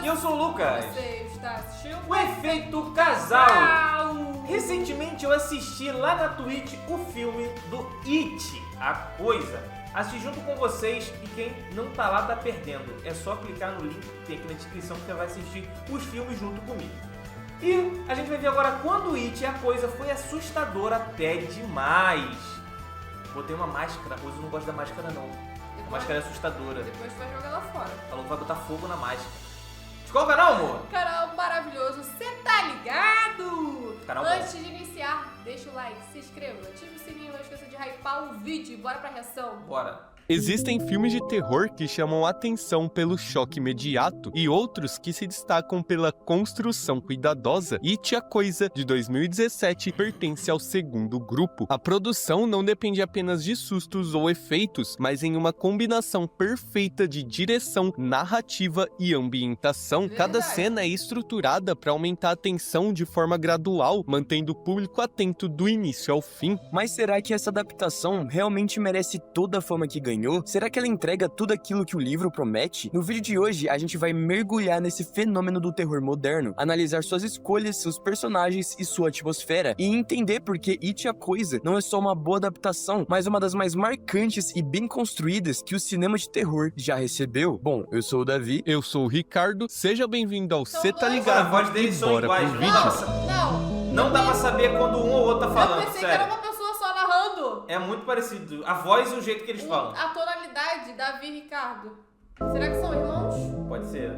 E eu sou o Lucas. Você está assistindo O Efeito Casal. Recentemente eu assisti lá na Twitch o filme do It, A Coisa. Assisti junto com vocês e quem não tá lá tá perdendo. É só clicar no link que tem aqui na descrição que você vai assistir os filmes junto comigo. E a gente vai ver agora quando o It, A Coisa foi assustador até demais. Botei uma máscara, hoje eu não gosto da máscara não. A máscara é assustadora. Depois tu vai jogar lá fora. Falou que vai botar fogo na máscara. De qual canal, amor? Canal maravilhoso, você tá ligado? Canal Antes de iniciar, deixa o like, se inscreva, ative o sininho, não esqueça de hypar o vídeo e bora pra reação. Bora. Existem filmes de terror que chamam a atenção pelo choque imediato e outros que se destacam pela construção cuidadosa. It, A Coisa, de 2017, pertence ao segundo grupo. A produção não depende apenas de sustos ou efeitos, mas em uma combinação perfeita de direção, narrativa e ambientação. Cada cena é estruturada para aumentar a tensão de forma gradual, mantendo o público atento do início ao fim. Mas será que essa adaptação realmente merece toda a fama que ganhou? Será que ela entrega tudo aquilo que o livro promete? No vídeo de hoje, a gente vai mergulhar nesse fenômeno do terror moderno, analisar suas escolhas, seus personagens e sua atmosfera, e entender por que It, A Coisa não é só uma boa adaptação, mas uma das mais marcantes e bem construídas que o cinema de terror já recebeu. Bom, eu sou o Davi. Eu sou o Ricardo, seja bem-vindo ao São Cê Tá dois. Ligado A voz deles e são bora iguais. pro Não vídeo. Não dá pra saber quando um ou outro tá Eu falando, pensei que era sério. uma pessoa só narrando. É muito parecido. A voz e o jeito que eles falam. A tonalidade, Davi e Ricardo. Será que são irmãos? Pode ser.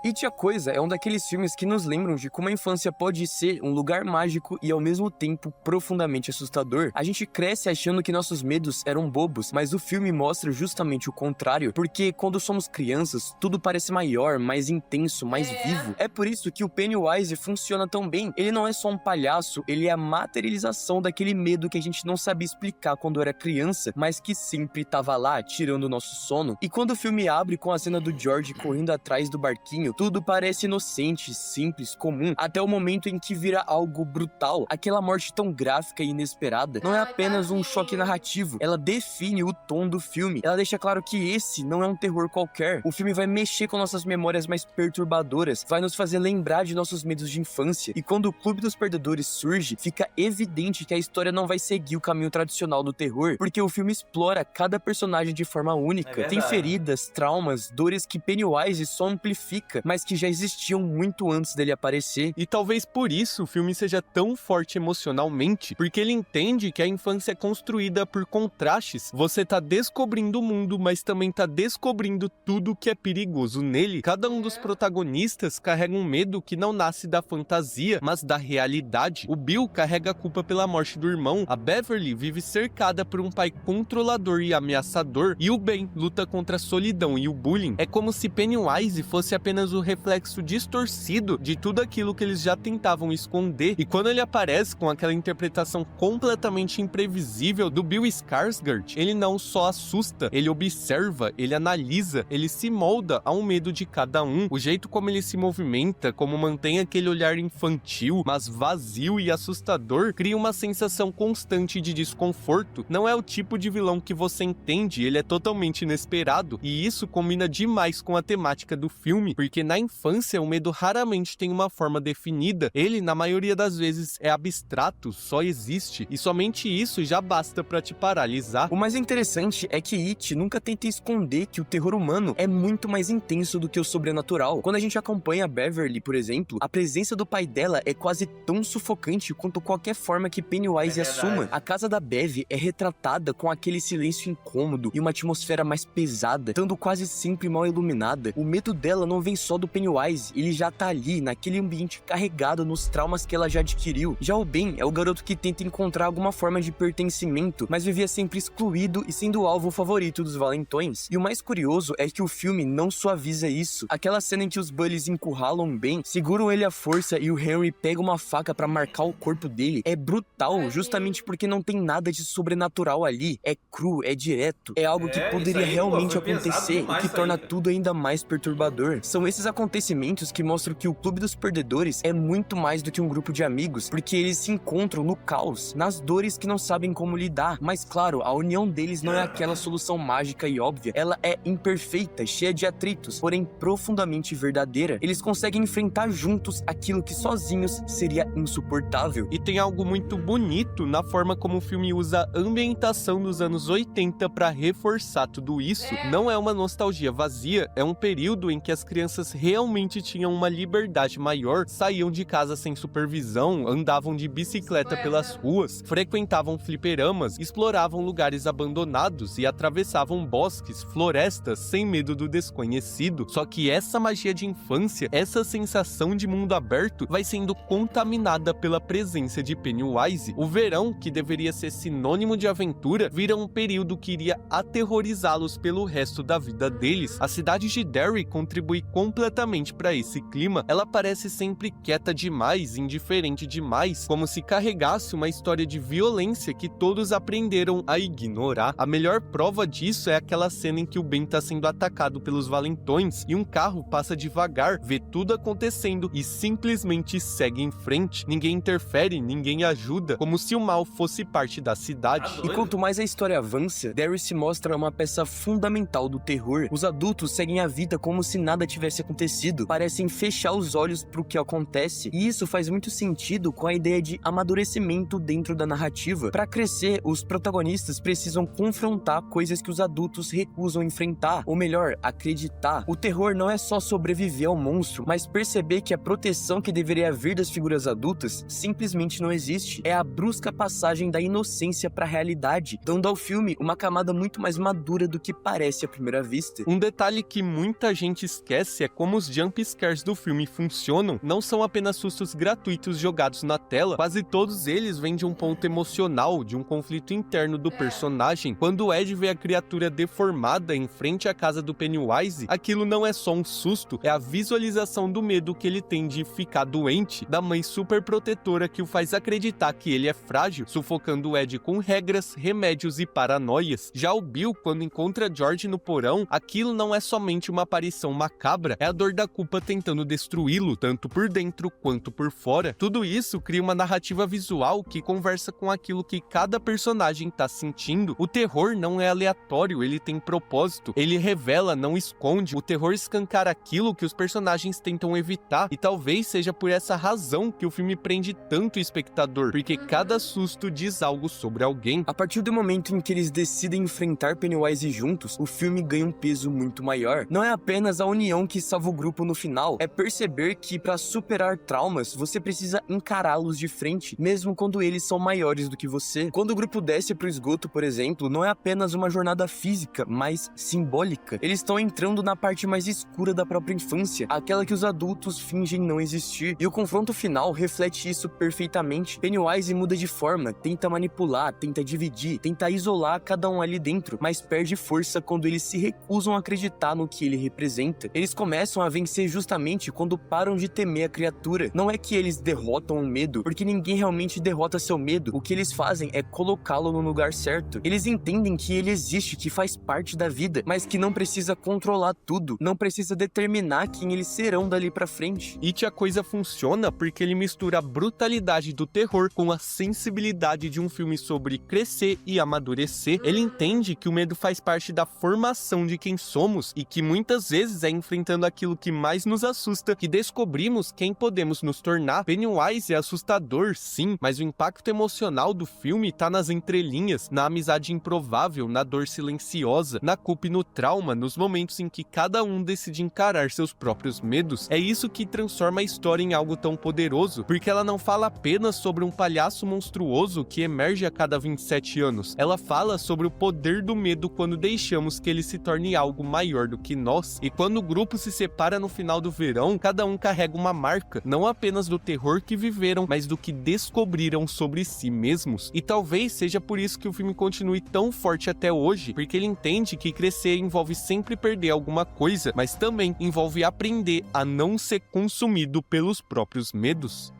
It, A Coisa é um daqueles filmes que nos lembram de como a infância pode ser um lugar mágico e ao mesmo tempo profundamente assustador. A gente cresce achando que nossos medos eram bobos, mas o filme mostra justamente o contrário, porque quando somos crianças, tudo parece maior, mais intenso, mais vivo. É por isso que o Pennywise funciona tão bem. Ele não é só um palhaço, ele é a materialização daquele medo que a gente não sabia explicar quando era criança, mas que sempre tava lá, tirando o nosso sono. E quando o filme abre com a cena do George correndo atrás do barquinho, tudo parece inocente, simples, comum, até o momento em que vira algo brutal. Aquela morte tão gráfica e inesperada não é apenas um choque narrativo, ela define o tom do filme. Ela deixa claro que esse não é um terror qualquer. O filme vai mexer com nossas memórias mais perturbadoras, vai nos fazer lembrar de nossos medos de infância. E quando o Clube dos Perdedores surge, fica evidente que a história não vai seguir o caminho tradicional do terror, porque o filme explora cada personagem de forma única. Tem feridas, traumas, dores que Pennywise só amplifica, mas que já existiam muito antes dele aparecer. E talvez por isso o filme seja tão forte emocionalmente, porque ele entende que a infância é construída por contrastes. Você tá descobrindo o mundo, mas também tá descobrindo tudo que é perigoso nele. Cada um dos protagonistas carrega um medo que não nasce da fantasia, mas da realidade. O Bill carrega a culpa pela morte do irmão, a Beverly vive cercada por um pai controlador e ameaçador, e o Ben luta contra a solidão e o bullying. É como se Pennywise fosse apenas o reflexo distorcido de tudo aquilo que eles já tentavam esconder, e quando ele aparece com aquela interpretação completamente imprevisível do Bill Skarsgård, ele não só assusta, ele observa, ele analisa, ele se molda ao medo de cada um. O jeito como ele se movimenta, como mantém aquele olhar infantil, mas vazio e assustador, cria uma sensação constante de desconforto. Não é o tipo de vilão que você entende, ele é totalmente inesperado, e isso combina demais com a temática do filme, porque na infância o medo raramente tem uma forma definida, ele na maioria das vezes é abstrato, só existe, e somente isso já basta pra te paralisar. O mais interessante é que It nunca tenta esconder que o terror humano é muito mais intenso do que o sobrenatural. Quando a gente acompanha a Beverly, por exemplo, a presença do pai dela é quase tão sufocante quanto qualquer forma que Pennywise assuma. A casa da Bev é retratada com aquele silêncio incômodo e uma atmosfera mais pesada, estando quase sempre mal iluminada. O medo dela não vem só do Pennywise, ele já tá ali, naquele ambiente carregado nos traumas que ela já adquiriu. Já o Ben é o garoto que tenta encontrar alguma forma de pertencimento, mas vivia sempre excluído e sendo o alvo favorito dos valentões. E o mais curioso é que o filme não suaviza isso. Aquela cena em que os bullies encurralam Ben, seguram ele à força e o Henry pega uma faca pra marcar o corpo dele, é brutal, justamente porque não tem nada de sobrenatural ali. É cru, é direto, é algo que poderia realmente acontecer, o que torna tudo ainda mais perturbador. São esses esses acontecimentos que mostram que o Clube dos Perdedores é muito mais do que um grupo de amigos, porque eles se encontram no caos, nas dores que não sabem como lidar. Mas claro, a união deles não é aquela solução mágica e óbvia, ela é imperfeita, cheia de atritos, porém profundamente verdadeira. Eles conseguem enfrentar juntos aquilo que sozinhos seria insuportável. E tem algo muito bonito na forma como o filme usa a ambientação dos anos 80 para reforçar tudo isso. Não é uma nostalgia vazia, é um período em que as crianças realmente tinham uma liberdade maior, saíam de casa sem supervisão, andavam de bicicleta pelas ruas, frequentavam fliperamas, exploravam lugares abandonados e atravessavam bosques, florestas sem medo do desconhecido. Só que essa magia de infância, essa sensação de mundo aberto, vai sendo contaminada pela presença de Pennywise. O verão, que deveria ser sinônimo de aventura, vira um período que iria aterrorizá-los pelo resto da vida deles. A cidade de Derry contribui completamente para esse clima. Ela parece sempre quieta demais, indiferente demais, como se carregasse uma história de violência que todos aprenderam a ignorar. A melhor prova disso é aquela cena em que o Ben tá sendo atacado pelos valentões e um carro passa devagar, vê tudo acontecendo e simplesmente segue em frente. Ninguém interfere, ninguém ajuda, como se o mal fosse parte da cidade. E quanto mais a história avança, Derry se mostra uma peça fundamental do terror. Os adultos seguem a vida como se nada tivesse acontecido, parecem fechar os olhos pro que acontece, e isso faz muito sentido com a ideia de amadurecimento dentro da narrativa. Para crescer, os protagonistas precisam confrontar coisas que os adultos recusam enfrentar, ou melhor, acreditar. O terror não é só sobreviver ao monstro, mas perceber que a proteção que deveria vir das figuras adultas simplesmente não existe. É a brusca passagem da inocência para a realidade, dando ao filme uma camada muito mais madura do que parece à primeira vista. Um detalhe que muita gente esquece é como os jump scares do filme funcionam. Não são apenas sustos gratuitos jogados na tela, quase todos eles vêm de um ponto emocional, de um conflito interno do personagem. Quando o Ed vê a criatura deformada em frente à casa do Pennywise, aquilo não é só um susto, é a visualização do medo que ele tem de ficar doente, da mãe super protetora que o faz acreditar que ele é frágil, sufocando o Ed com regras, remédios e paranoias. Já o Bill, quando encontra George no porão, aquilo não é somente uma aparição macabra, é a dor da culpa tentando destruí-lo, tanto por dentro quanto por fora. Tudo isso cria uma narrativa visual que conversa com aquilo que cada personagem tá sentindo. O terror não é aleatório, ele tem propósito, ele revela, não esconde. O terror escancara aquilo que os personagens tentam evitar, e talvez seja por essa razão que o filme prende tanto o espectador, porque cada susto diz algo sobre alguém. A partir do momento em que eles decidem enfrentar Pennywise juntos, o filme ganha um peso muito maior. Não é apenas a união que salva o grupo no final, é perceber que para superar traumas, você precisa encará-los de frente, mesmo quando eles são maiores do que você. Quando o grupo desce pro esgoto, por exemplo, não é apenas uma jornada física, mas simbólica. Eles estão entrando na parte mais escura da própria infância, aquela que os adultos fingem não existir. E o confronto final reflete isso perfeitamente. Pennywise muda de forma, tenta manipular, tenta dividir, tenta isolar cada um ali dentro, mas perde força quando eles se recusam a acreditar no que ele representa. Eles começam a vencer justamente quando param de temer a criatura. Não é que eles derrotam o medo, porque ninguém realmente derrota seu medo. O que eles fazem é colocá-lo no lugar certo. Eles entendem que ele existe, que faz parte da vida, mas que não precisa controlar tudo, não precisa determinar quem eles serão dali pra frente. It a coisa funciona porque ele mistura a brutalidade do terror com a sensibilidade de um filme sobre crescer e amadurecer. Ele entende que o medo faz parte da formação de quem somos e que muitas vezes é enfrentando aquilo que mais nos assusta que descobrimos quem podemos nos tornar. Pennywise é assustador, sim, mas o impacto emocional do filme tá nas entrelinhas, na amizade improvável, na dor silenciosa, na culpa e no trauma, nos momentos em que cada um decide encarar seus próprios medos. É isso que transforma a história em algo tão poderoso, porque ela não fala apenas sobre um palhaço monstruoso que emerge a cada 27 anos. Ela fala sobre o poder do medo quando deixamos que ele se torne algo maior do que nós. E quando o grupo se separa no final do verão, cada um carrega uma marca, não apenas do terror que viveram, mas do que descobriram sobre si mesmos. E talvez seja por isso que o filme continue tão forte até hoje, porque ele entende que crescer envolve sempre perder alguma coisa, mas também envolve aprender a não ser consumido pelos próprios medos.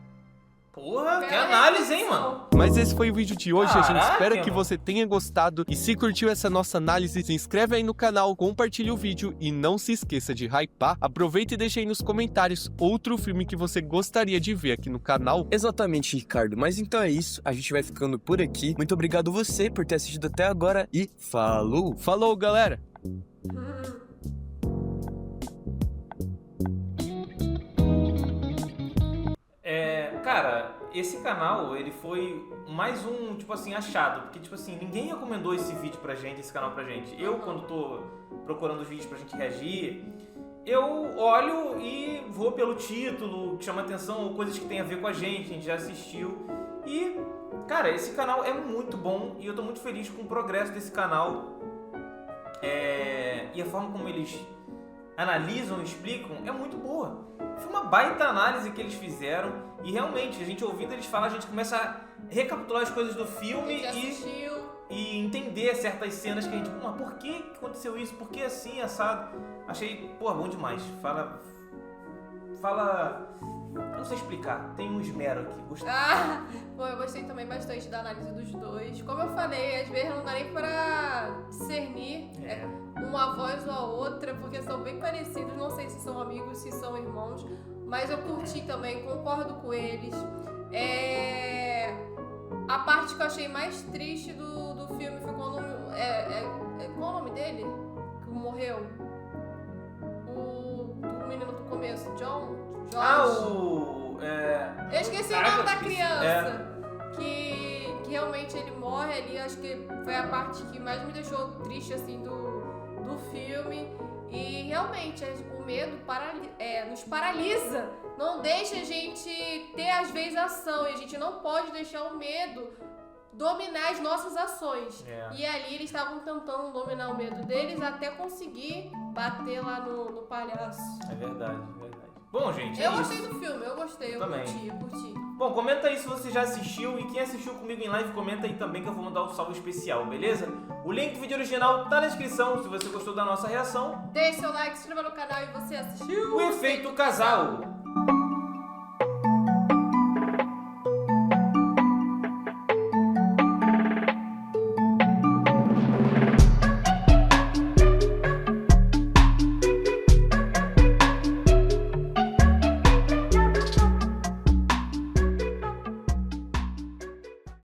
Porra, que análise, hein, mano? Mas esse foi o vídeo de hoje, a gente Caraca, espera que mano. você tenha gostado. E se curtiu essa nossa análise, se inscreve aí no canal, compartilha o vídeo e não se esqueça de hypar. Aproveita e deixa aí nos comentários outro filme que você gostaria de ver aqui no canal. Exatamente, Ricardo. Mas então é isso, a gente vai ficando por aqui. Muito obrigado você por ter assistido até agora e falou! Falou, galera! Cara, esse canal, ele foi mais um, tipo assim, achado. Porque, tipo assim, ninguém recomendou esse vídeo pra gente, esse canal pra gente. Eu, quando tô procurando os vídeos pra gente reagir, eu olho e vou pelo título, que chama atenção, ou coisas que tem a ver com a gente já assistiu. E, cara, esse canal é muito bom e eu tô muito feliz com o progresso desse canal. E a forma como eles analisam e explicam é muito boa. Foi uma baita análise que eles fizeram e realmente, a gente ouvindo eles falar, a gente começa a recapitular as coisas do filme e entender certas cenas que a gente, mas por que aconteceu isso? Por que assim, assado? Achei, bom demais. Fala... Eu não sei explicar, tem um esmero aqui, gostei. Bom, eu gostei também bastante da análise dos dois. Como eu falei, às vezes não dá nem pra discernir uma voz ou a outra, porque são bem parecidos. Não sei se são amigos, se são irmãos, mas eu curti também, concordo com eles. A parte que eu achei mais triste do filme foi quando... qual o nome dele? Que morreu? O menino do começo, Josh. Eu esqueci o nome da criança. Que realmente ele morre ali. Acho que foi a parte que mais me deixou triste assim do filme. E realmente o medo nos paralisa. Não deixa a gente ter às vezes ação. E a gente não pode deixar o medo dominar as nossas ações. E ali eles estavam tentando dominar o medo deles até conseguir bater lá no palhaço. É verdade. Bom, gente, eu gostei do filme, eu também. curti. Bom, comenta aí se você já assistiu e quem assistiu comigo em live, comenta aí também que eu vou mandar um salve especial, beleza? O link do vídeo original tá na descrição, se você gostou da nossa reação. Deixe seu like, se inscreva no canal e você assistiu O Efeito Casal.